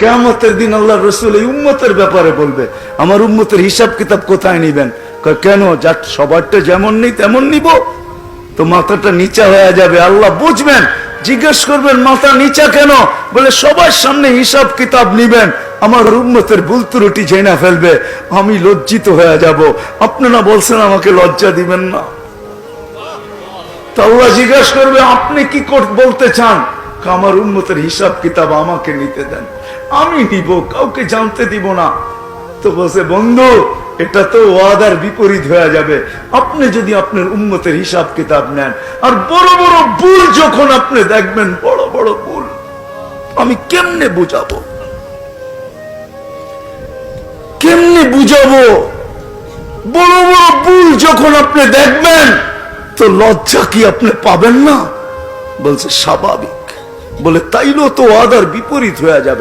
কিয়ামতের দিন আল্লাহ রসুল এই উম্মতের ব্যাপারে বলবে, আমার উম্মতের হিসাব কিতাব কোথায় নিবেন? কেন, যাক সবারটা যেমন নেই তেমন নিব? তো মাথাটা নিচা হয়ে যাবে, আল্লাহ বুঝবেন, জিজ্ঞেস করবেন মাথা নিচা কেন? বলে সবার সামনে হিসাব কিতাব নিবেন, আমার উম্মতের ভুল ত্রুটি জেনে ফেলবে, আমি লজ্জিত হয়ে যাব। আপনারা বলছেন আমাকে লজ্জা দিবেন না, তো আল্লাহ জিজ্ঞেস করবে আপনি কি বলতে চান? আমার উম্মতের হিসাব কিতাব আমাকে নিতে দেন, আমি নিব, কাউকে জানতে দিব না। তো বলছে বন্ধু, এটা তো ওয়াদার বিপরীত হয়ে যাবে। আপনি যদি আপনার উম্মতের হিসাব কিতাব নেন, আর বড় বড় ভুল যখন আপনি দেখবেন, বড় বড় ভুল, আমি কেমনে বুঝাবো, কেমনে বুঝাবো? বড় বড় ভুল যখন আপনি দেখবেন, তো লজ্জা কি আপনি পাবেন না? বলছে স্বাভাবিক। বলে তাইলেও তো ওয়াদার বিপরীত হয়ে যাবে।